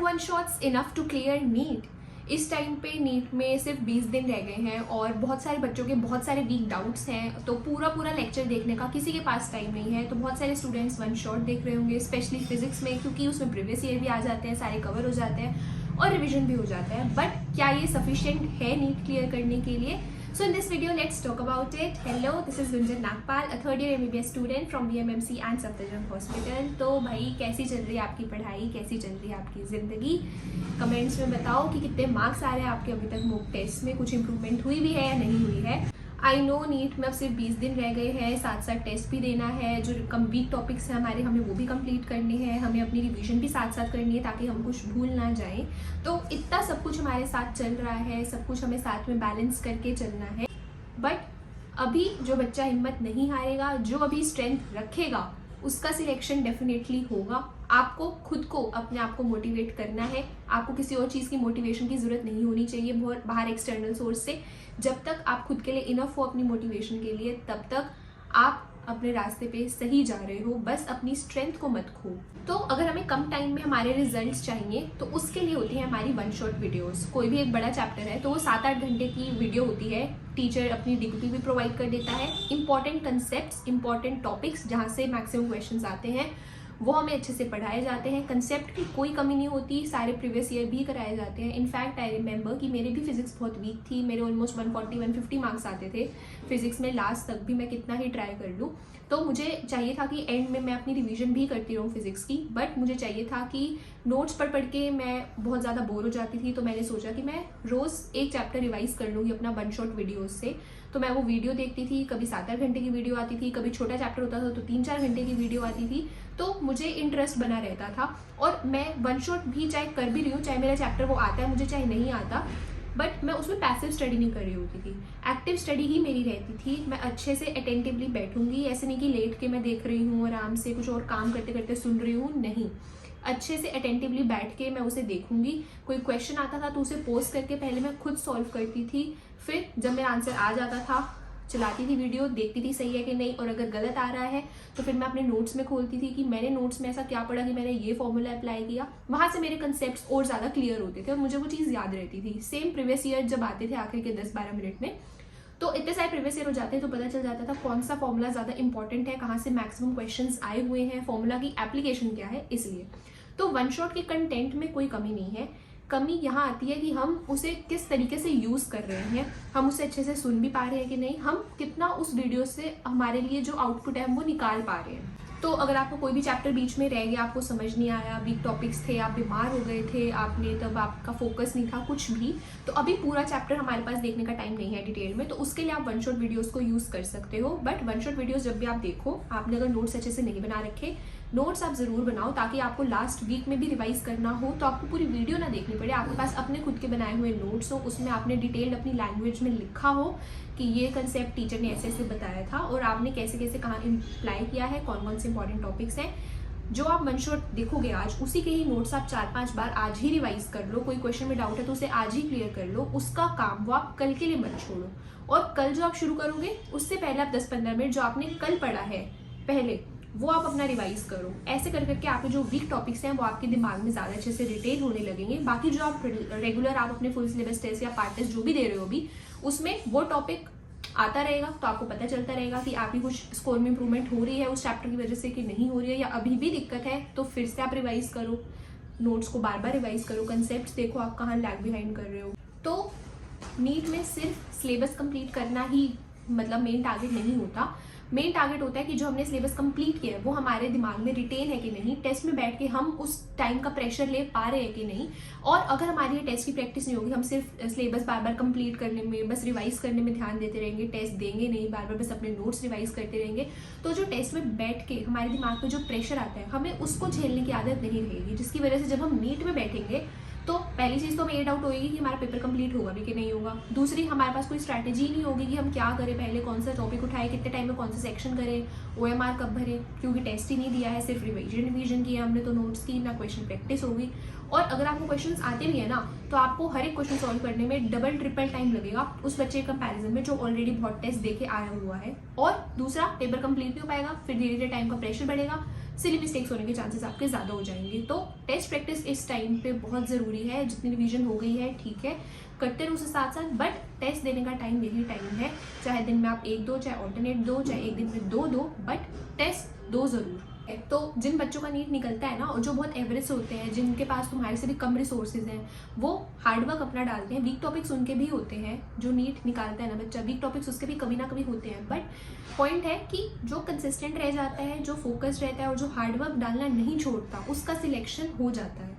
One shots enough to clear NEET? इस time पे NEET में सिर्फ 20 दिन रह गए हैं और बहुत सारे बच्चों के बहुत सारे वीक डाउट्स हैं, तो पूरा लेक्चर देखने का किसी के पास टाइम नहीं है। तो बहुत सारे स्टूडेंट्स वन शॉट देख रहे होंगे, स्पेशली फिजिक्स में, क्योंकि उसमें प्रीवियस ईयर भी आ जाते हैं, सारे कवर हो जाते हैं और रिविजन भी हो जाता है। बट क्या ये सफिशिएंट है नीट क्लियर करने के लिए? So in this video, let's talk about it. Hello, this is Gunjan Nagpal, a third year MBBS student from BMMC and Safdarjung Hospital. तो भाई कैसी चल रही है आपकी पढ़ाई, कैसी चल रही है आपकी ज़िंदगी? कमेंट्स में बताओ कि कितने मार्क्स आ रहे हैं आपके अभी तक मॉक टेस्ट में, कुछ इंप्रूवमेंट हुई भी है या नहीं हुई है। आई नो नीट में अब सिर्फ 20 दिन रह गए हैं, साथ साथ टेस्ट भी देना है, जो कम वीक टॉपिक्स हैं हमारे हमें वो भी कंप्लीट करने हैं, हमें अपनी रिवीजन भी साथ साथ करनी है ताकि हम कुछ भूल ना जाएं। तो इतना सब कुछ हमारे साथ चल रहा है, सब कुछ हमें साथ में बैलेंस करके चलना है। बट अभी जो बच्चा हिम्मत नहीं हारेगा, जो अभी स्ट्रेंथ रखेगा, उसका सिलेक्शन डेफिनेटली होगा। आपको खुद को अपने आप को मोटिवेट करना है, आपको किसी और चीज़ की मोटिवेशन की ज़रूरत नहीं होनी चाहिए बाहर एक्सटर्नल सोर्स से। जब तक आप खुद के लिए इनफ हो अपनी मोटिवेशन के लिए, तब तक आप अपने रास्ते पे सही जा रहे हो। बस अपनी स्ट्रेंथ को मत खो। तो अगर हमें कम टाइम में हमारे रिजल्ट्स चाहिए तो उसके लिए होती है हमारी वन शॉट वीडियोस। कोई भी एक बड़ा चैप्टर है तो वो 7-8 घंटे की वीडियो होती है। टीचर अपनी डिक्टी भी प्रोवाइड कर देता है। इंपॉर्टेंट कंसेप्ट्स, इंपॉर्टेंट टॉपिक्स जहाँ से मैक्सिमम क्वेश्चंस आते हैं वो हमें अच्छे से पढ़ाए जाते हैं। कंसेप्ट की कोई कमी नहीं होती, सारे प्रीवियस ईयर भी कराए जाते हैं। इनफैक्ट आई रिमेंबर कि मेरी भी फिजिक्स बहुत वीक थी, मेरे ऑलमोस्ट 140-150 मार्क्स आते थे फिजिक्स में। लास्ट तक भी मैं कितना ही ट्राई कर लूँ, तो मुझे चाहिए था कि एंड में मैं अपनी रिवीजन भी करती रहूँ फिजिक्स की। बट मुझे चाहिए था कि नोट्स पढ़ के मैं बहुत ज़्यादा बोर हो जाती थी, तो मैंने सोचा कि मैं रोज़ एक चैप्टर रिवाइज कर लूँगी अपना वन शॉट वीडियोज़ से। तो मैं वो वीडियो देखती थी, कभी 7-8 घंटे की वीडियो आती थी, कभी छोटा चैप्टर होता था तो 3-4 घंटे की वीडियो आती थी। तो मुझे इंटरेस्ट बना रहता था और मैं वन शॉट भी चाहे कर भी रही हूँ, चाहे मेरा चैप्टर वो आता है मुझे, चाहे नहीं आता, बट मैं उसमें पैसिव स्टडी नहीं कर रही होती थी, एक्टिव स्टडी ही मेरी रहती थी। मैं अच्छे से अटेंटिवली बैठूंगी, ऐसे नहीं कि लेट के मैं देख रही हूँ आराम से कुछ और काम करते करते सुन रही हूँ, नहीं, अच्छे से अटेंटिवली बैठ के मैं उसे देखूंगी। कोई क्वेश्चन आता था तो उसे पोस्ट करके पहले मैं खुद सॉल्व करती थी, फिर जब मेरा आंसर आ जाता था चलाती थी वीडियो, देखती थी सही है कि नहीं, और अगर गलत आ रहा है तो फिर मैं अपने नोट्स में खोलती थी कि मैंने नोट्स में ऐसा क्या पढ़ा कि मैंने ये फॉर्मूला अप्लाई किया। वहाँ से मेरे कंसेप्ट्स और ज़्यादा क्लियर होते थे और मुझे वो चीज़ याद रहती थी। सेम प्रीवियस ईयर जब आते थे आखिर के 10-12 मिनट में, तो इतने सारे प्रीवियस ईयर हो जाते हैं तो पता चल जाता था कौन सा फॉर्मूला ज़्यादा इंपॉर्टेंट है, कहाँ से मैक्सिमम क्वेश्चंस आए हुए हैं, फॉर्मूला की एप्लीकेशन क्या है। इसलिए तो वन शॉट के कंटेंट में कोई कमी नहीं है। कमी यहाँ आती है कि हम उसे किस तरीके से यूज़ कर रहे हैं, हम उसे अच्छे से सुन भी पा रहे हैं कि नहीं, हम कितना उस वीडियो से हमारे लिए जो आउटपुट है हम वो निकाल पा रहे हैं। तो अगर आपको कोई भी चैप्टर बीच में रह गया, आपको समझ नहीं आया, वीक टॉपिक्स थे, आप बीमार हो गए थे, आपने तब आपका फोकस नहीं था कुछ भी, तो अभी पूरा चैप्टर हमारे पास देखने का टाइम नहीं है डिटेल में, तो उसके लिए आप वन शॉट वीडियोस को यूज़ कर सकते हो। बट वन शॉट वीडियोस जब भी आप देखो, आपने अगर नोट्स अच्छे से नहीं बना रखे, नोट्स आप ज़रूर बनाओ ताकि आपको लास्ट वीक में भी रिवाइज करना हो तो आपको पूरी वीडियो ना देखनी पड़े, आपके पास अपने खुद के बनाए हुए नोट्स हो, उसमें आपने डिटेल्ड अपनी लैंग्वेज में लिखा हो कि ये कंसेप्ट टीचर ने ऐसे ऐसे बताया था और आपने कैसे कैसे कहाँ अप्लाई किया है, कौन कौन से इंपॉर्टेंट टॉपिक्स हैं। जो आप वन शॉट देखोगे आज, उसी के ही नोट्स आप 4-5 बार आज ही रिवाइज कर लो। कोई क्वेश्चन में डाउट है तो उसे आज ही क्लियर कर लो, उसका काम वो आप कल के लिए मत छोड़ो। और कल जो आप शुरू करोगे उससे पहले आप 10-15 मिनट जो आपने कल पढ़ा है पहले, वो आप अपना रिवाइज करो। ऐसे कर करके आपके जो वीक टॉपिक्स हैं वो आपके दिमाग में ज़्यादा अच्छे से रिटेन होने लगेंगे। बाकी जो आप रेगुलर आप अपने फुल सिलेबस टेस्ट या पार्ट टेस्ट जो भी दे रहे हो अभी, उसमें वो टॉपिक आता रहेगा तो आपको पता चलता रहेगा कि आपकी कुछ स्कोर में इंप्रूवमेंट हो रही है उस चैप्टर की वजह से कि नहीं हो रही है, या अभी भी दिक्कत है तो फिर से आप रिवाइज करो, नोट्स को बार बार रिवाइज करो, कंसेप्ट देखो आप कहाँ लैग बिहाइंड कर रहे हो। तो नीट में सिर्फ सिलेबस कंप्लीट करना ही मतलब मेन टारगेट नहीं होता। मेन टारगेट होता है कि जो हमने सिलेबस कंप्लीट किया है वो हमारे दिमाग में रिटेन है कि नहीं, टेस्ट में बैठ के हम उस टाइम का प्रेशर ले पा रहे हैं कि नहीं। और अगर हमारी ये टेस्ट की प्रैक्टिस नहीं होगी, हम सिर्फ सिलेबस बार बार कंप्लीट करने में, बस रिवाइज करने में ध्यान देते रहेंगे, टेस्ट देंगे नहीं, बार बार बस अपने नोट्स रिवाइज करते रहेंगे, तो जो टेस्ट में बैठ के हमारे दिमाग में जो प्रेशर आता है हमें उसको झेलने की आदत नहीं रहेगी, जिसकी वजह से जब हम नीट में बैठेंगे तो पहली चीज़ तो हमें ये डाउट होगी कि हमारा पेपर कंप्लीट होगा भी कि नहीं होगा। दूसरी, हमारे पास कोई स्ट्रैटेजी नहीं होगी कि हम क्या करें, पहले कौन सा टॉपिक उठाए, कितने टाइम में कौन सा सेक्शन करें, OMR कब भरें, क्योंकि टेस्ट ही नहीं दिया है, सिर्फ रिवीजन किया हमने, तो नोट्स की ना क्वेश्चन प्रैक्टिस होगी। और अगर आपको क्वेश्चंस आते भी है ना तो आपको हर एक क्वेश्चन सॉल्व करने में डबल ट्रिपल टाइम लगेगा उस बच्चे के कंपैरिजन में जो ऑलरेडी बहुत टेस्ट देके आया हुआ है। और दूसरा, पेपर कंप्लीट नहीं हो पाएगा, फिर धीरे धीरे टाइम का प्रेशर बढ़ेगा, सिली मिस्टेक्स होने के चांसेस आपके ज़्यादा हो जाएंगे। तो टेस्ट प्रैक्टिस इस टाइम पे बहुत ज़रूरी है। जितनी रिवीजन हो गई है ठीक है, करते रहो उसके साथ साथ, बट टेस्ट देने का टाइम यही टाइम है। चाहे दिन में आप 1 दो, चाहे ऑल्टरनेट दो, चाहे एक दिन में 2 दो, बट टेस्ट दो ज़रूर। तो जिन बच्चों का नीट निकलता है ना, और जो बहुत एवरेज होते हैं, जिनके पास तुम्हारे से भी कम रिसोर्सेज हैं, वो हार्डवर्क अपना डालते हैं। वीक टॉपिक्स उनके भी होते हैं, जो नीट निकालता है ना बच्चा, वीक टॉपिक्स उसके भी कभी ना कभी होते हैं। बट पॉइंट है कि जो कंसिस्टेंट रह जाता है, जो फोकस रहता है और जो हार्डवर्क डालना नहीं छोड़ता, उसका सिलेक्शन हो जाता है।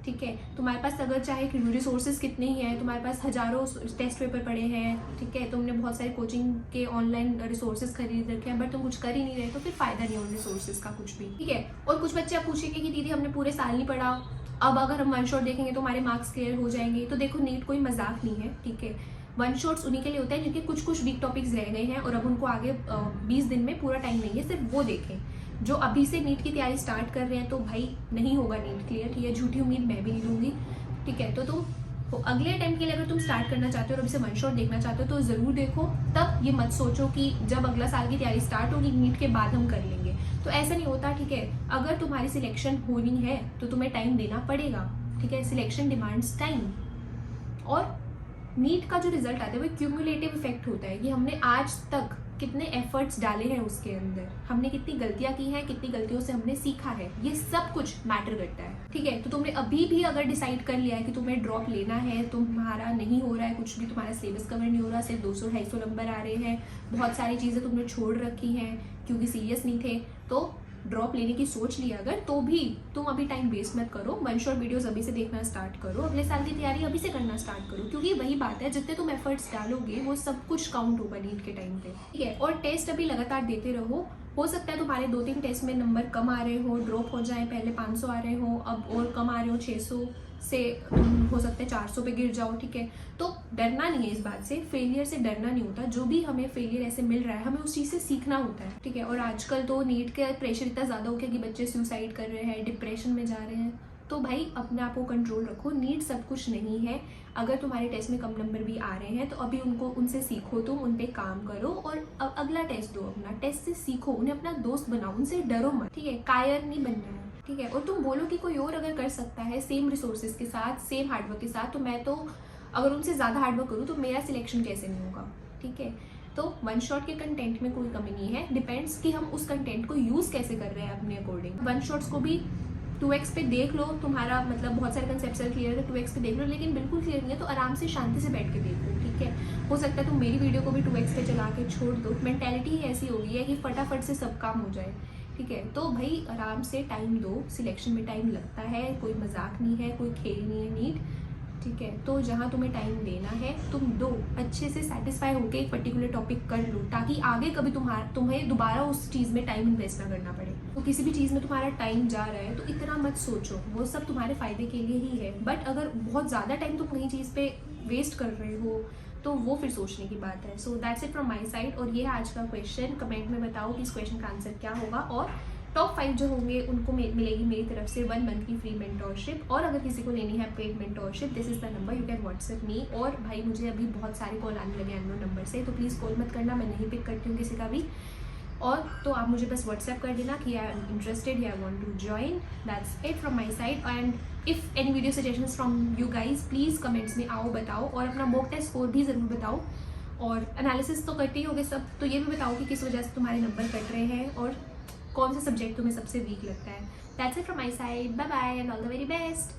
ठीक है, तुम्हारे पास अगर चाहे रिसोर्सेज कितने ही हैं, तुम्हारे पास हज़ारों टेस्ट पेपर पड़े हैं, ठीक है, तुमने बहुत सारे कोचिंग के ऑनलाइन रिसोर्सेज खरीद रखे हैं, बट तुम कुछ कर ही नहीं रहे, तो फिर फ़ायदा नहीं है उन रिसोर्सेज का कुछ भी। ठीक है, और कुछ बच्चे आप पूछेंगे कि दीदी हमने पूरे साल नहीं पढ़ा, अब अगर हम वन शॉट देखेंगे तो हमारे मार्क्स क्लियर हो जाएंगे। तो देखो, नीट कोई मजाक नहीं है। ठीक है, वन शॉट्स उन्हीं के लिए होता है जिनके कुछ कुछ वीक टॉपिक्स रह गए हैं और अब उनको आगे 20 दिन में पूरा टाइम नहीं है, सिर्फ वो देखें। जो अभी से नीट की तैयारी स्टार्ट कर रहे हैं, तो भाई नहीं होगा नीट क्लियर, ठीक है, झूठी उम्मीद मैं भी नहीं दूंगी। ठीक है, तो तुम अगले अटेम्प्ट के लिए अगर तुम स्टार्ट करना चाहते हो और अभी से वन शॉट देखना चाहते हो तो ज़रूर देखो। तब ये मत सोचो कि जब अगला साल की तैयारी स्टार्ट होगी नीट के बाद हम कर लेंगे, तो ऐसा नहीं होता। ठीक है, अगर तुम्हारी सिलेक्शन होनी है तो तुम्हें टाइम देना पड़ेगा। ठीक है, सिलेक्शन डिमांड्स टाइम। और नीट का जो रिजल्ट आता है वो क्यूमुलेटिव इफेक्ट होता है कि हमने आज तक कितने एफर्ट्स डाले हैं उसके अंदर, हमने कितनी गलतियां की हैं, कितनी गलतियों से हमने सीखा है, ये सब कुछ मैटर करता है। ठीक है, तो तुमने अभी भी अगर डिसाइड कर लिया है कि तुम्हें ड्रॉप लेना है, तुम्हारा नहीं हो रहा है कुछ भी, तुम्हारा सिलेबस कवर नहीं हो रहा, सिर्फ 200-250 नंबर आ रहे हैं, बहुत सारी चीज़ें तुमने छोड़ रखी हैं क्योंकि सीरियस नहीं थे, तो ड्रॉप लेने की सोच लिया अगर, तो भी तुम अभी टाइम वेस्ट मत करो। वन शॉट वीडियोस अभी से देखना स्टार्ट करो, अगले साल की तैयारी अभी से करना स्टार्ट करो, क्योंकि वही बात है, जितने तुम एफर्ट्स डालोगे वो सब कुछ काउंट होगा नीट के टाइम पे। ठीक है, और टेस्ट अभी लगातार देते रहो। हो सकता है तुम्हारे 2-3 टेस्ट में नंबर कम आ रहे हो, ड्रॉप हो जाए, पहले 500 आ रहे हो, अब और कम आ रहे हो, 600 से हो सकता है 400 पे गिर जाओ। ठीक है, तो डरना नहीं है इस बात से, फेलियर से डरना नहीं होता। जो भी हमें फेलियर ऐसे मिल रहा है, हमें उस चीज़ से सीखना होता है। ठीक है, और आजकल तो नीट का प्रेशर इतना ज़्यादा हो गया कि बच्चे सुसाइड कर रहे हैं, डिप्रेशन में जा रहे हैं। तो भाई अपने आप को कंट्रोल रखो, नीट सब कुछ नहीं है। अगर तुम्हारे टेस्ट में कम नंबर भी आ रहे हैं तो अभी उनसे सीखो, तुम उन पे काम करो और अगला टेस्ट दो, अपना टेस्ट से सीखो, उन्हें अपना दोस्त बनाओ, उनसे डरो मत। ठीक है, कायर नहीं बनना है। ठीक है, और तुम बोलो कि कोई और अगर कर सकता है सेम रिसोर्सेज के साथ, सेम हार्डवर्क के साथ, तो मैं तो अगर उनसे ज़्यादा हार्डवर्क करूँ तो मेरा सिलेक्शन कैसे नहीं होगा। ठीक है, तो वन शॉट के कंटेंट में कोई कमी नहीं है, डिपेंड्स कि हम उस कंटेंट को यूज़ कैसे कर रहे हैं अपने अकॉर्डिंग। वन शॉट्स को भी 2x पे देख लो, तुम्हारा मतलब बहुत सारे कंसेप्ट क्लियर है तो 2x पे देख लो, लेकिन बिल्कुल क्लियर नहीं है तो आराम से शांति से बैठ के देखो। ठीक है, हो सकता है तुम मेरी वीडियो को भी 2x पे चला के छोड़ दो, मेंटेलिटी ही ऐसी हो गई है कि फटाफट से सब काम हो जाए। ठीक है, तो भाई आराम से टाइम दो, सिलेक्शन में टाइम लगता है, कोई मजाक नहीं है, कोई खेल नहीं है नीट। ठीक है, तो जहाँ तुम्हें टाइम देना है तुम दो, अच्छे से सेटिस्फाई होकर एक पर्टिकुलर टॉपिक कर लो, ताकि आगे कभी तुम्हें दोबारा उस चीज़ में टाइम इन्वेस्ट ना करना पड़े। तो किसी भी चीज़ में तुम्हारा टाइम जा रहा है तो इतना मत सोचो, वो सब तुम्हारे फ़ायदे के लिए ही है। बट अगर बहुत ज़्यादा टाइम तुम कहीं चीज़ पे वेस्ट कर रहे हो तो वो फिर सोचने की बात है। So that's it from my side. और ये है आज का क्वेश्चन, कमेंट में बताओ कि इस क्वेश्चन का आंसर क्या होगा। और टॉप 5 जो होंगे उनको मिलेगी मेरी तरफ से 1 मंथ की फ्री मेंटोरशिप। और अगर किसी को लेनी है paid mentorship, this is the number, you can WhatsApp me. और भाई मुझे अभी बहुत सारे कॉल आने लगे अननोन नंबर से, तो प्लीज़ कॉल मत करना, मैं नहीं पिक करती हूँ किसी का भी। और तो आप मुझे बस व्हाट्सएप कर देना कि आई एम इंटरेस्टेड या I want to join. That's it from my side. And if any video suggestions from you guys, please comments में आओ, बताओ। और अपना मॉक टेस्ट स्कोर भी ज़रूर बताओ। और एनालिसिस तो करते ही होगे सब, तो ये भी बताओ कि किस वजह से तुम्हारे नंबर कट रहे हैं और कौन सा सब्जेक्ट तुम्हें सबसे वीक लगता है। That's it from my side, bye bye and all the very best.